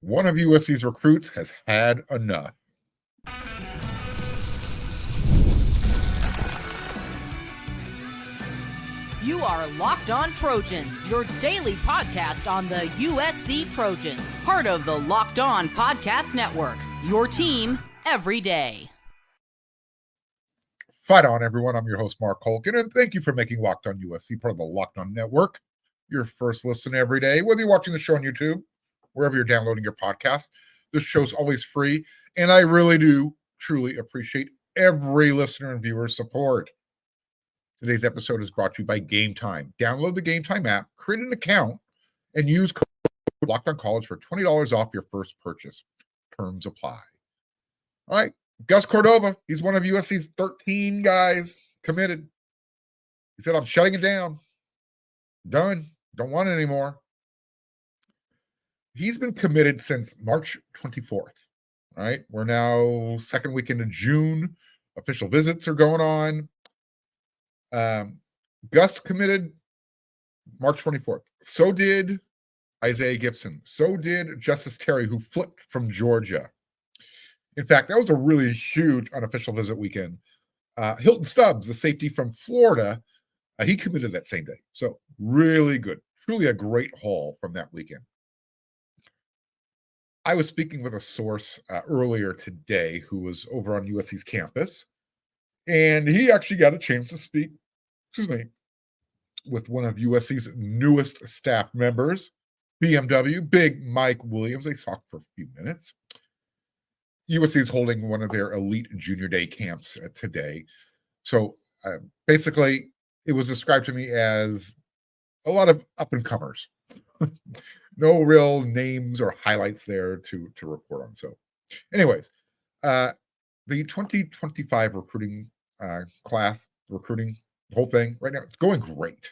One of USC's recruits has had enough. You are Locked On Trojans, your daily podcast on the USC Trojans, part of the Locked On Podcast Network, your team every day. Fight on, everyone. I'm your host, Mark Holkin, and thank you for making Locked On USC part of the Locked On Network, your first listen every day. Whether you're watching the show on YouTube, wherever you're downloading your podcast, this show's always free, and I really do truly appreciate every listener and viewer's support. Today's episode is brought to you by Game Time. Download the Game Time app, create an account, and use code LOCKEDONCollege for $20 off your first purchase. Terms apply. All right, Gus Cordova, he's one of USC's 13 guys committed. He said, I'm shutting it down. Done. Don't want it anymore. He's been committed since March 24th. All right, we're now second week into June. Official visits are going on. Gus committed March 24th. So did Isaiah Gibson. So did Justice Terry, who flipped from Georgia. In fact, that was a really huge unofficial visit weekend. Hilton Stubbs, the safety from Florida, he committed that same day. So really good. Truly a great haul from that weekend. I was speaking with a source earlier today who was over on USC's campus, and he actually got a chance to speak, with one of USC's newest staff members, BMW, Big Mike Williams. They talked for a few minutes. USC is holding one of their elite junior day camps today. So basically, it was described to me as a lot of up-and-comers. No real names or highlights there to report on. So anyways, the 2025 recruiting class, recruiting, the whole thing right now, it's going great.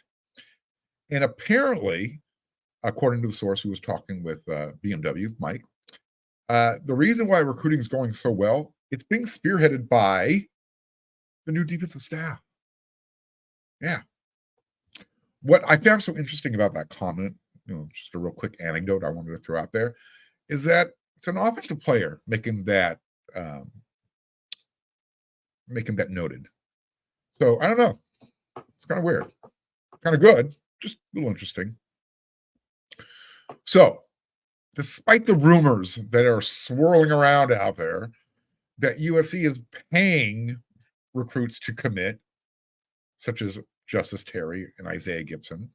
And apparently, according to the source who was talking with BMW, Mike, the reason why recruiting is going so well, it's being spearheaded by the new defensive staff. Yeah. What I found so interesting about that comment, just a real quick anecdote I wanted to throw out there, is that it's an offensive player making that noted. So I don't know. It's kind of weird. Kind of good. Just a little interesting. So, despite the rumors that are swirling around out there that USC is paying recruits to commit, such as Justice Terry and Isaiah Gibson,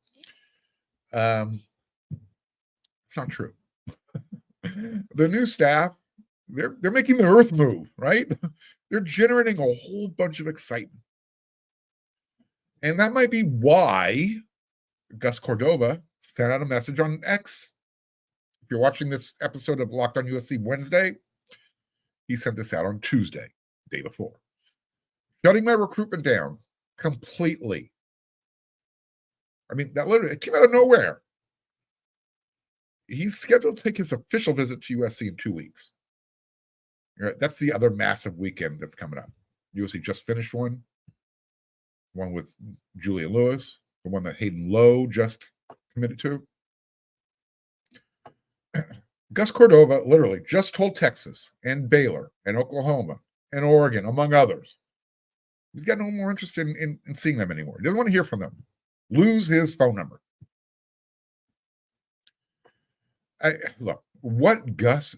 it's not true. The new staff, they're making the earth move, right? They're generating a whole bunch of excitement. And that might be why Gus Cordova sent out a message on X. If you're watching this episode of Locked On USC Wednesday, he sent this out on Tuesday, day before. Shutting my recruitment down completely. I mean, that literally, it came out of nowhere. He's scheduled to take his official visit to USC in 2 weeks. Right, that's the other massive weekend that's coming up. USC just finished one with Julian Lewis, the one that Hayden Lowe just committed to. Gus Cordova literally just told Texas and Baylor and Oklahoma and Oregon, among others, he's got no more interest in seeing them anymore. He doesn't want to hear from them. Lose his phone number. Look, what Gus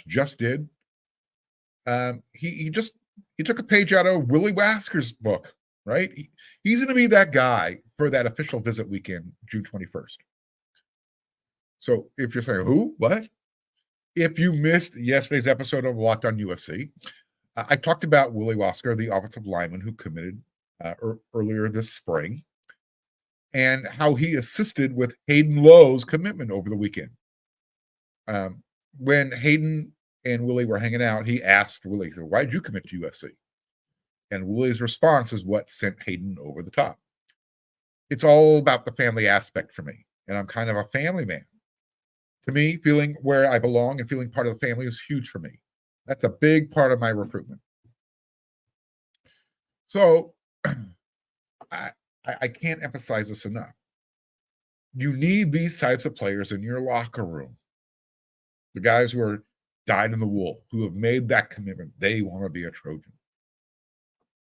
just did, he took a page out of Willie Wasker's book, right? He's going to be that guy for that official visit weekend, June 21st. So if you're saying, who? What? If you missed yesterday's episode of Locked On USC, I talked about Willie Wasker, the offensive lineman who committed earlier this spring, and how he assisted with Hayden Lowe's commitment over the weekend. When Hayden and Willie were hanging out, he asked Willie, why did you commit to USC? And Willie's response is what sent Hayden over the top. It's all about the family aspect for me, and I'm kind of a family man. To me, feeling where I belong and feeling part of the family is huge for me. That's a big part of my recruitment. So I can't emphasize this enough. You need these types of players in your locker room. The guys who are dyed in the wool, who have made that commitment, they want to be a Trojan.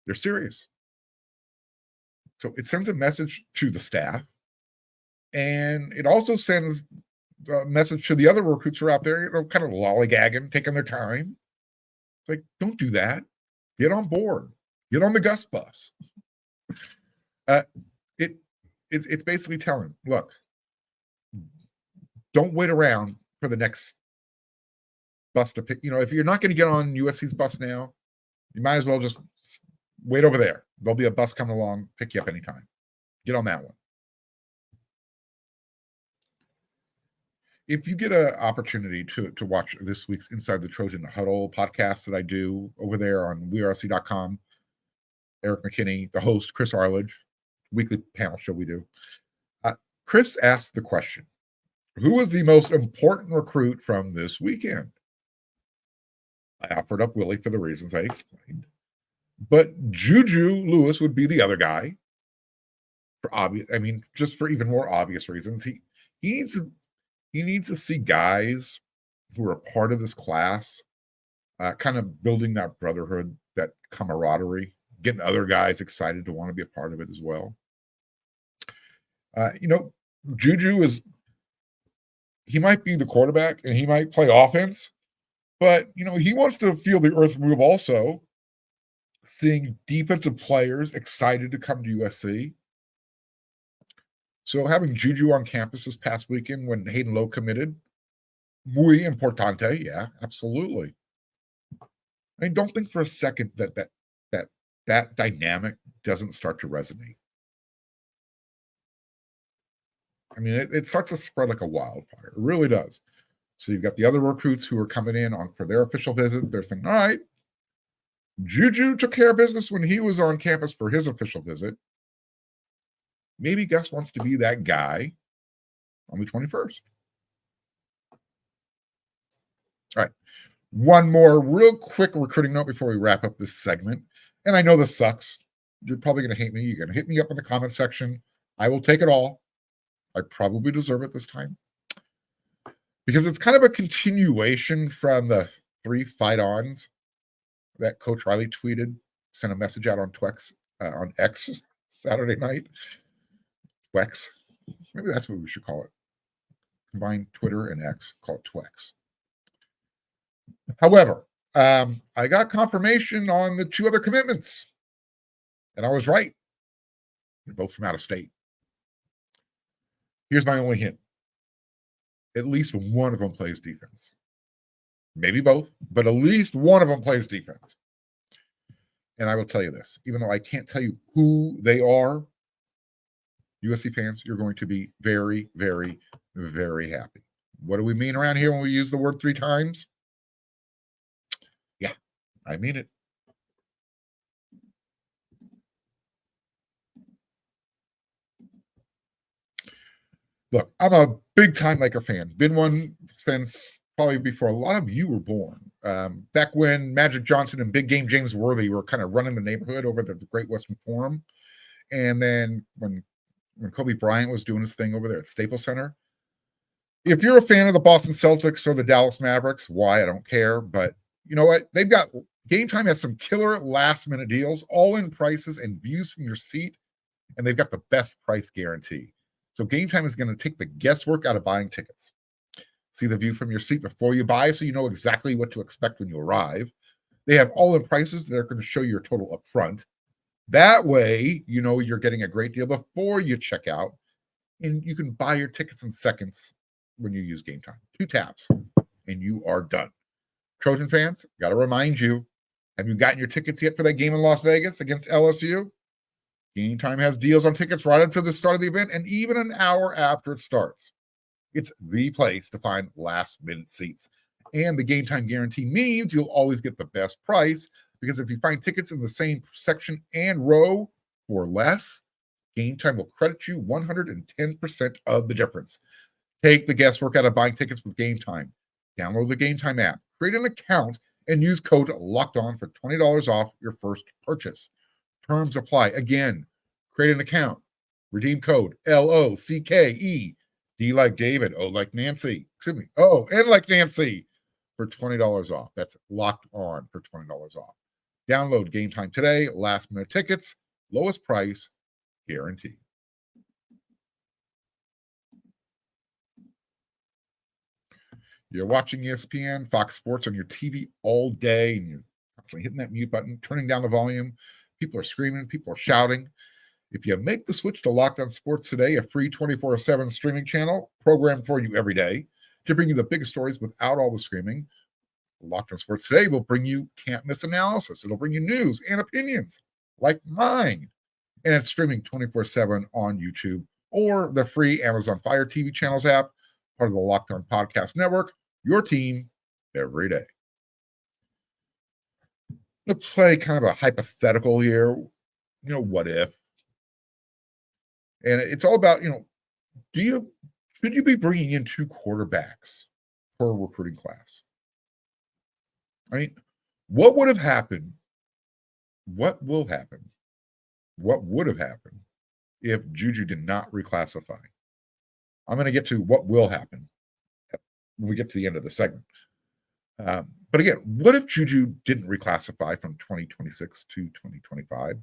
They're serious. So it sends a message to the staff, and it also sends a message to the other recruits who are out there, kind of lollygagging, taking their time. It's like, don't do that. Get on board. Get on the Gus bus. It's basically telling, look, don't wait around for the next bus to pick. If you're not going to get on USC's bus now, you might as well just wait over there. There'll be a bus coming along, pick you up anytime. Get on that one. If you get an opportunity to watch this week's Inside the Trojan Huddle podcast that I do over there on WeAreUSC.com, Eric McKinney, the host, Chris Arledge, weekly panel show we do. Chris asked the question, who was the most important recruit from this weekend? I offered up Willie for the reasons I explained. But Juju Lewis would be the other guy. Just for even more obvious reasons. He needs to see guys who are part of this class, kind of building that brotherhood, that camaraderie, getting other guys excited to want to be a part of it as well. Juju he might be the quarterback and he might play offense, but, he wants to feel the earth move also, seeing defensive players excited to come to USC. So having Juju on campus this past weekend when Hayden Lowe committed, muy importante, yeah, absolutely. Don't think for a second that dynamic doesn't start to resonate. It starts to spread like a wildfire. It really does. So you've got the other recruits who are coming in for their official visit. They're saying, all right, Juju took care of business when he was on campus for his official visit. Maybe Gus wants to be that guy on the 21st. All right. One more real quick recruiting note before we wrap up this segment. And I know this sucks. You're probably going to hate me. You're going to hit me up in the comment section. I will take it all. I probably deserve it this time. Because it's kind of a continuation from the 3 fight-ons that Coach Riley tweeted, sent a message out on on X Saturday night. Twex. Maybe that's what we should call it. Combine Twitter and X, call it Twex. However, I got confirmation on the 2 other commitments. And I was right. They're both from out of state. Here's my only hint. At least one of them plays defense. Maybe both, but at least one of them plays defense. And I will tell you this, even though I can't tell you who they are, USC fans, you're going to be very, very, very happy. What do we mean around here when we use the word 3 times? Yeah, I mean it. Look, I'm a big-time Laker fan. Been one since probably before a lot of you were born. Back when Magic Johnson and Big Game James Worthy were kind of running the neighborhood over the Great Western Forum. And then when Kobe Bryant was doing his thing over there at Staples Center. If you're a fan of the Boston Celtics or the Dallas Mavericks, why, I don't care. But you know what? Game Time has some killer last-minute deals, all-in prices and views from your seat, and they've got the best price guarantee. So Game Time is going to take the guesswork out of buying tickets. See the view from your seat before you buy so you know exactly what to expect when you arrive. They have all-in prices that are going to show your total up front. That way, you know you're getting a great deal before you check out, and you can buy your tickets in seconds when you use Game Time. 2 taps, and you are done. Trojan fans, got to remind you, have you gotten your tickets yet for that game in Las Vegas against LSU? Game Time has deals on tickets right up to the start of the event and even an hour after it starts. It's the place to find last-minute seats. And the Game Time guarantee means you'll always get the best price, because if you find tickets in the same section and row for less, Game Time will credit you 110% of the difference. Take the guesswork out of buying tickets with Game Time. Download the Game Time app, create an account, and use code LOCKEDON for $20 off your first purchase. Terms apply. Again, create an account. Redeem code LOCKE. D like David, O like Nancy. Excuse me. Oh, and like Nancy for $20 off. That's Locked On for $20 off. Download Game Time today. Last minute tickets. Lowest price guaranteed. You're watching ESPN, Fox Sports on your TV all day, and you're constantly hitting that mute button, turning down the volume. People are screaming, people are shouting. If you make the switch to Locked On Sports today, a free 24/7 streaming channel programmed for you every day to bring you the biggest stories without all the screaming, Locked On Sports Today will bring you can't miss analysis. It'll bring you news and opinions like mine. And it's streaming 24/7 on YouTube or the free Amazon Fire TV channels app, part of the Locked On Podcast Network. Your team every day. I'm going to play kind of a hypothetical here. What if? And it's all about, should you be bringing in 2 quarterbacks per recruiting class? I mean, what would have happened? What will happen? What would have happened if Juju did not reclassify? I'm going to get to what will happen when we get to the end of the segment. But again, what if Juju didn't reclassify from 2026 to 2025?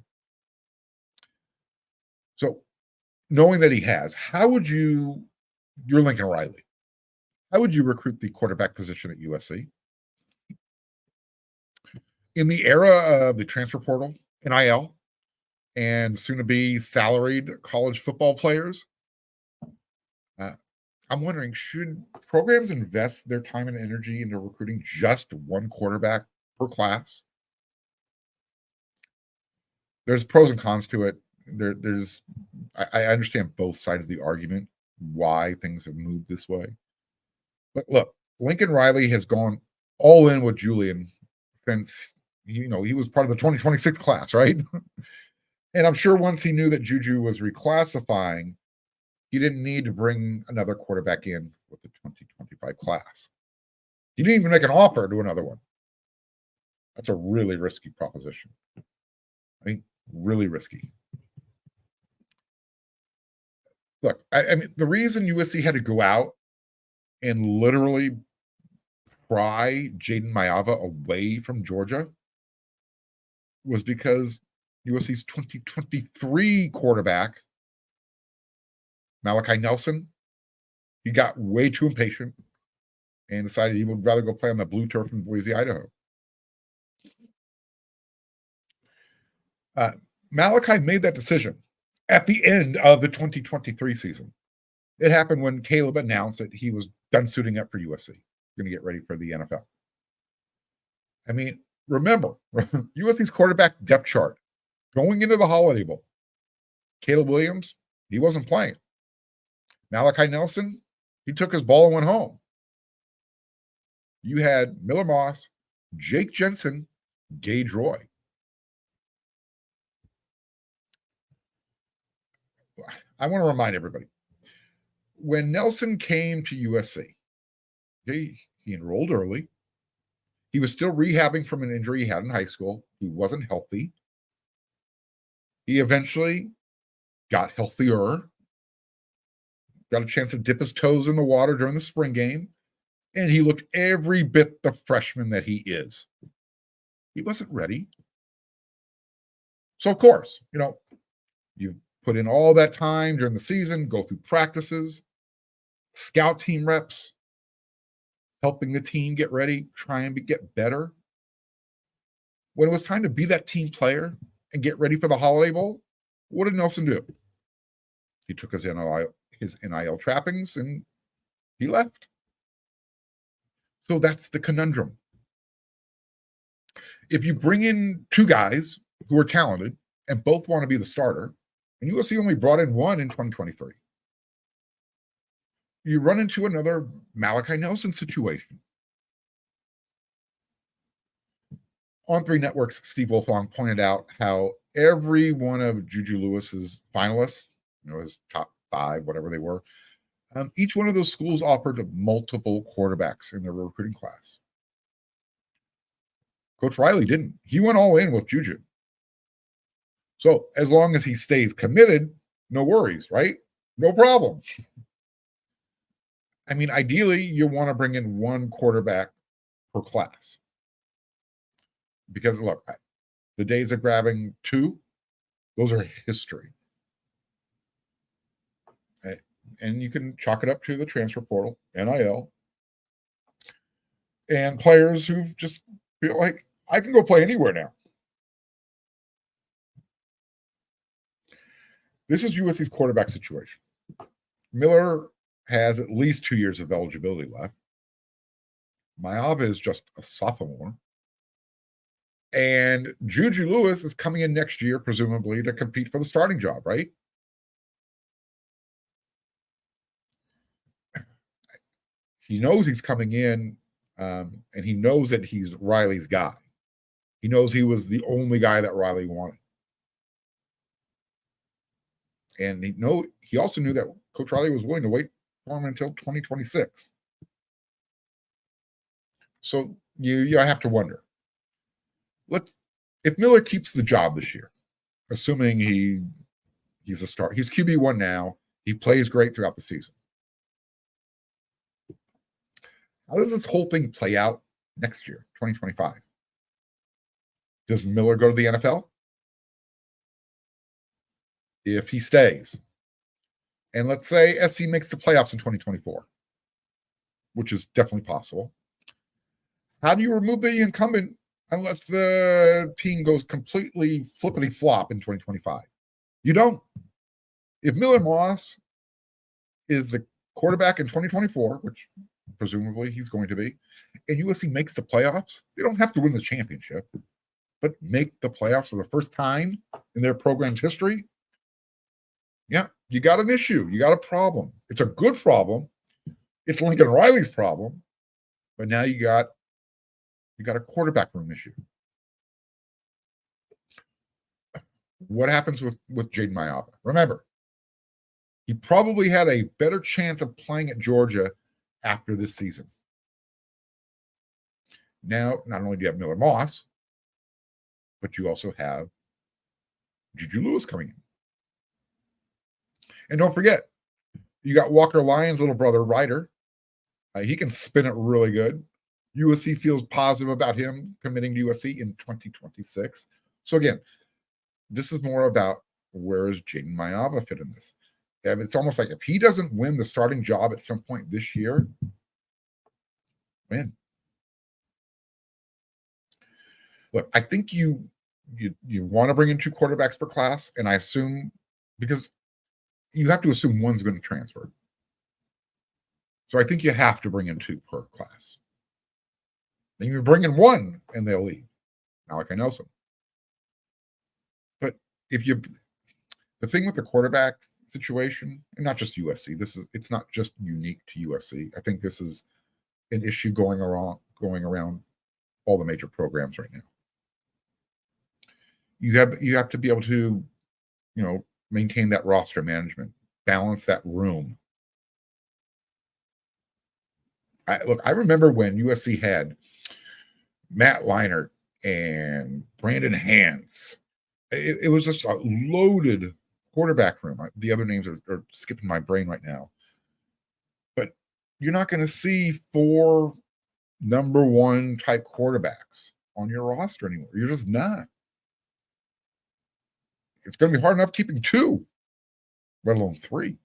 So, knowing that he has, how would you're Lincoln Riley, how would you recruit the quarterback position at USC? In the era of the transfer portal, NIL, and soon to be salaried college football players, I'm wondering, should programs invest their time and energy into recruiting just 1 quarterback per class? There's pros and cons to it. I understand both sides of the argument, why things have moved this way. But look, Lincoln Riley has gone all in with Julian since, he was part of the 2026 class, right? And I'm sure once he knew that Juju was reclassifying, he didn't need to bring another quarterback in with the 2025 class. He didn't even make an offer to another one. That's a really risky proposition. I mean, really risky. Look, I mean, the reason USC had to go out and literally pry Jaden Maiava away from Georgia was because USC's 2023 quarterback, Malachi Nelson, he got way too impatient and decided he would rather go play on the blue turf in Boise, Idaho. Malachi made that decision at the end of the 2023 season. It happened when Caleb announced that he was done suiting up for USC, going to get ready for the NFL. I mean, remember, USC's quarterback depth chart going into the Holiday Bowl. Caleb Williams, he wasn't playing. Malachi Nelson, he took his ball and went home. You had Miller Moss, Jake Jensen, Gage Roy. I want to remind everybody, when Nelson came to USC, he enrolled early. He was still rehabbing from an injury he had in high school. He wasn't healthy. He eventually got healthier, got a chance to dip his toes in the water during the spring game, and he looked every bit the freshman that he is. He wasn't ready. So, of course, you put in all that time during the season, go through practices, scout team reps, helping the team get ready, try and get better. When it was time to be that team player and get ready for the Holiday Bowl, what did Nelson do? He took his NIL trappings and he left. So that's the conundrum. If you bring in 2 guys who are talented and both want to be the starter, and USC only brought in 1 in 2023, you run into another Malachi Nelson situation. On 3 Networks, Steve Wolfong pointed out how every one of Juju Lewis's finalists, his top 5, whatever they were, each one of those schools offered multiple quarterbacks in their recruiting class. Coach Riley didn't. He went all in with Juju. So as long as he stays committed, no worries, right? No problem. I mean, ideally, you want to bring in one quarterback per class. Because look, the days of grabbing two, those are history. And you can chalk it up to the transfer portal, NIL, and players who just feel like I can go play anywhere now. This is USC's quarterback situation. Miller has at least 2 years of eligibility left. Maiava is just a sophomore. And Juju Lewis is coming in next year, presumably, to compete for the starting job, right? He knows he's coming in, and he knows that he's Riley's guy. He knows he was the only guy that Riley wanted. And he also knew that Coach Riley was willing to wait for him until 2026. So you have to wonder. If Miller keeps the job this year, assuming he's a star, he's QB1 now, he plays great throughout the season. How does this whole thing play out next year, 2025? Does Miller go to the NFL? If he stays, and let's say SC makes the playoffs in 2024, which is definitely possible, how do you remove the incumbent unless the team goes completely flippity flop in 2025? You don't. If Miller Moss is the quarterback in 2024, which presumably he's going to be, and USC makes the playoffs, they don't have to win the championship, but make the playoffs for the first time in their program's history. Yeah, you got an issue. You got a problem. It's a good problem. It's Lincoln Riley's problem, but now you got a quarterback room issue. What happens with Jaden Maiava? Remember, he probably had a better chance of playing at Georgia after this season. Now, not only do you have Miller Moss, but you also have Juju Lewis coming in. And don't forget, you got Walker Lyons' little brother, Ryder. He can spin it really good. USC feels positive about him committing to USC in 2026. So again, this is more about where is Jaden Maiava fit in this? And it's almost like if he doesn't win the starting job at some point this year, man. Look, I think you want to bring in two quarterbacks per class, and I assume because you have to assume one's going to transfer. So I think you have to bring in two per class. Then you bring in one and they'll leave. Not like I know some. But the thing with the quarterback situation, and not just USC, it's not just unique to USC. I think this is an issue going around all the major programs right now. You have to be able to, maintain that roster management, balance that room. I remember when USC had Matt Leinart and Brandon Hans. It was just a loaded quarterback room. The other names are skipping my brain right now. But you're not going to see 4 number 1 type quarterbacks on your roster anymore. You're just not. It's going to be hard enough keeping 2, let alone 3.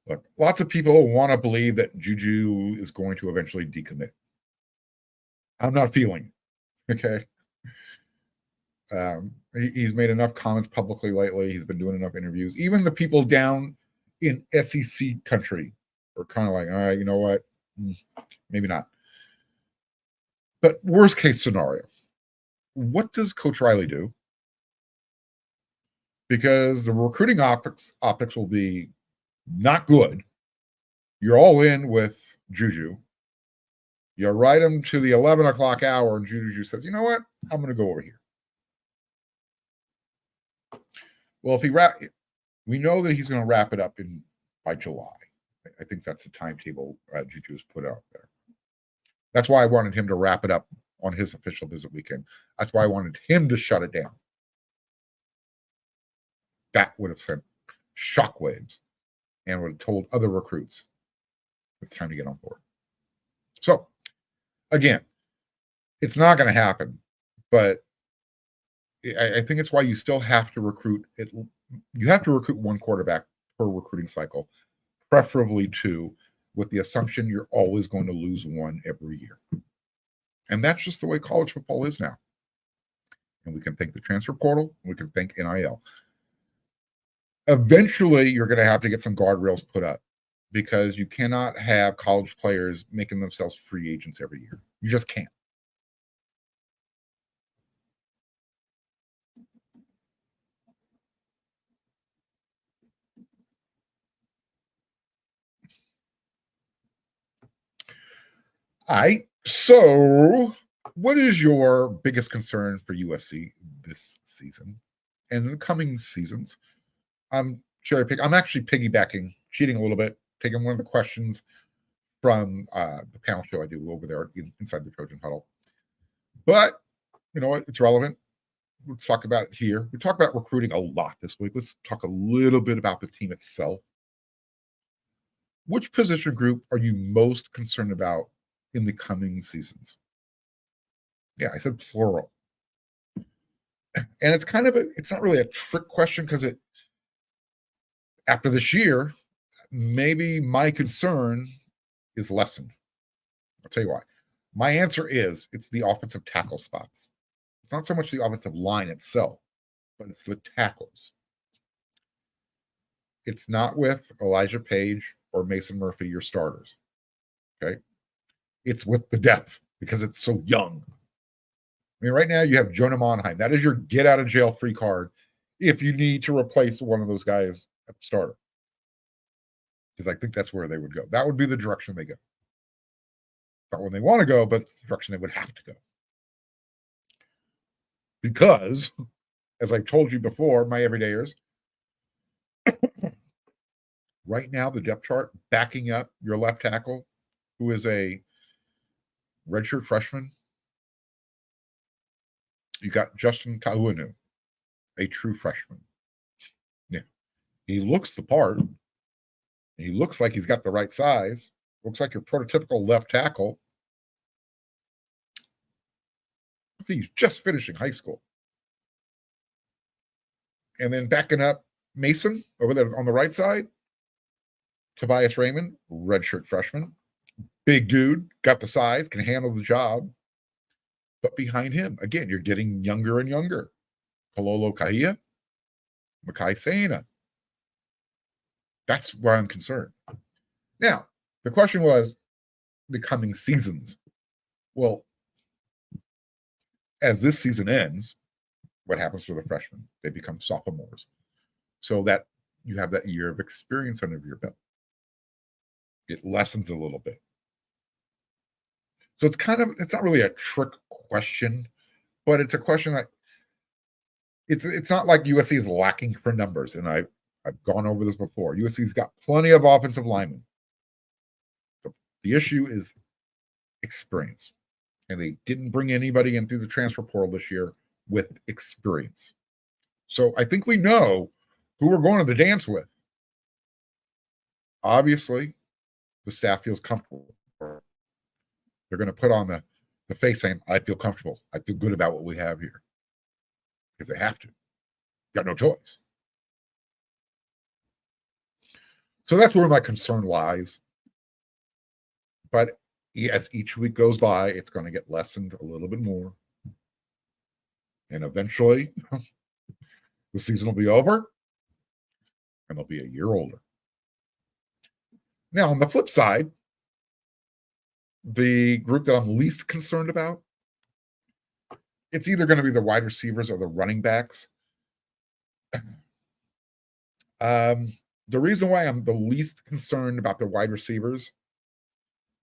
Look, lots of people want to believe that Juju is going to eventually decommit. I'm not feeling it. Okay. He's made enough comments publicly lately. He's been doing enough interviews. Even the people down in SEC country are kind of like, all right, you know what? Maybe not. But worst case scenario, what does Coach Riley do? Because the recruiting optics will be not good. You're all in with Juju. You ride him to the 11 o'clock hour, and Juju says, you know what? I'm going to go over here. Well, we know that he's going to wrap it up by July. I think that's the timetable Juju has put out there. That's why I wanted him to wrap it up on his official visit weekend. That's why I wanted him to shut it down. That would have sent shockwaves and would have told other recruits it's time to get on board. So, again, it's not going to happen, but I think it's why you still have to recruit it. You have to recruit one quarterback per recruiting cycle, preferably two, with the assumption you're always going to lose one every year. And that's just the way college football is now. And we can thank the transfer portal. We can thank NIL. Eventually, you're going to have to get some guardrails put up because you cannot have college players making themselves free agents every year. You just can't. All right. So, what is your biggest concern for USC this season and in the coming seasons? I'm actually piggybacking, cheating a little bit, taking one of the questions from the panel show I do over there inside the Trojan Huddle. But you know what? It's relevant. Let's talk about it here. We talked about recruiting a lot this week. Let's talk a little bit about the team itself. Which position group are you most concerned about in the coming seasons? Yeah, I said plural. And it's kind of it's not really a trick question because after this year, maybe my concern is lessened. I'll tell you why. My answer is it's the offensive tackle spots. It's not so much the offensive line itself, but it's the tackles. It's not with Elijah Page or Mason Murphy, your starters. Okay? It's with the depth because it's so young. I mean, right now you have Jonah Monheim. That is your get out of jail free card if you need to replace one of those guys at the starter. Because I think that's where they would go. That would be the direction they go. Not when they want to go, but it's the direction they would have to go. Because, as I told you before, my everydayers, right now the depth chart backing up your left tackle, who is a redshirt freshman, you got Justin Kauanu, a true freshman. Yeah. He looks the part. He looks like he's got the right size. Looks like your prototypical left tackle. He's just finishing high school. And then backing up Mason over there on the right side. Tobias Raymond, redshirt freshman. Big dude, got the size, can handle the job. But behind him, again, you're getting younger and younger. Kalolo Kahia, Makai Saina. That's why I'm concerned. Now, the question was the coming seasons. Well, as this season ends, what happens to the freshmen? They become sophomores. So that you have that year of experience under your belt. It lessens a little bit. So it's not really a trick question, but it's a question that it's not like USC is lacking for numbers. And I've gone over this before. USC's got plenty of offensive linemen. The issue is experience. And they didn't bring anybody in through the transfer portal this year with experience. So I think we know who we're going to the dance with. Obviously, the staff feels comfortable. They're going to put on the face saying, I feel comfortable. I feel good about what we have here. Because they have to. Got no choice. So that's where my concern lies. But as each week goes by, it's going to get lessened a little bit more. And eventually, the season will be over, and they'll be a year older. Now, on the flip side, the group that I'm least concerned about, it's either going to be the wide receivers or the running backs. The reason why I'm the least concerned about the wide receivers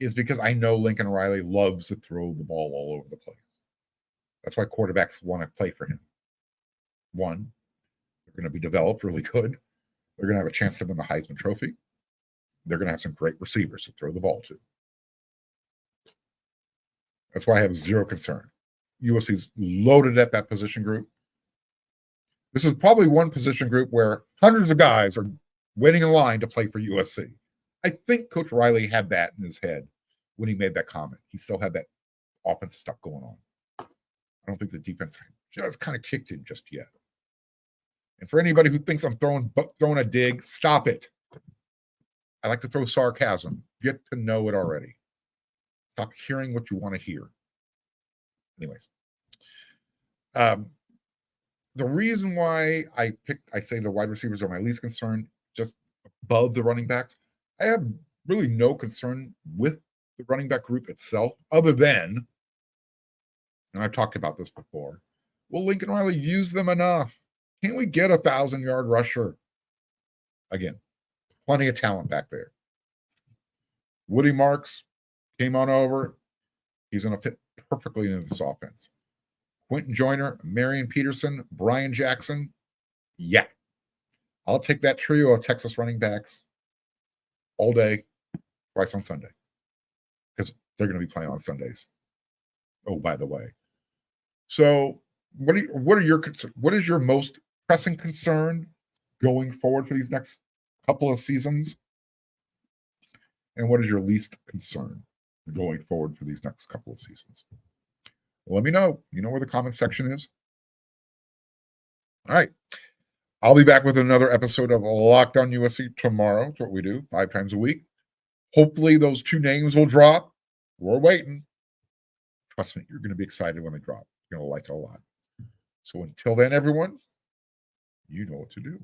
is because I know Lincoln Riley loves to throw the ball all over the place. That's why quarterbacks want to play for him. One, they're going to be developed really good. They're going to have a chance to win the Heisman Trophy. They're going to have some great receivers to throw the ball to. That's why I have zero concern. USC's loaded at that position group. This is probably one position group where hundreds of guys are waiting in line to play for USC. I think Coach Riley had that in his head when he made that comment. He still had that offensive stuff going on. I don't think the defense just kind of kicked in just yet. And for anybody who thinks I'm throwing a dig, stop it. I like to throw sarcasm. Get to know it already. Stop hearing what you want to hear. Anyways, the reason why I say the wide receivers are my least concern, just above the running backs. I have really no concern with the running back group itself, other than, and I've talked about this before, will Lincoln Riley use them enough? Can't we get a 1,000-yard rusher? Again, plenty of talent back there. Woody Marks came on over. He's going to fit perfectly into this offense. Quentin Joyner, Marion Peterson, Brian Jackson. Yeah. I'll take that trio of Texas running backs all day, twice on Sunday. Because they're going to be playing on Sundays. Oh, by the way. So what is your most pressing concern going forward for these next couple of seasons? And what is your least concern going forward for these next couple of seasons? Well, let me know. You know where the comment section is. All right. I'll be back with another episode of Locked On USC tomorrow. That's what we do 5 times a week. Hopefully those 2 names will drop. We're waiting. Trust me, you're going to be excited when they drop. You're going to like it a lot. So until then, everyone, you know what to do.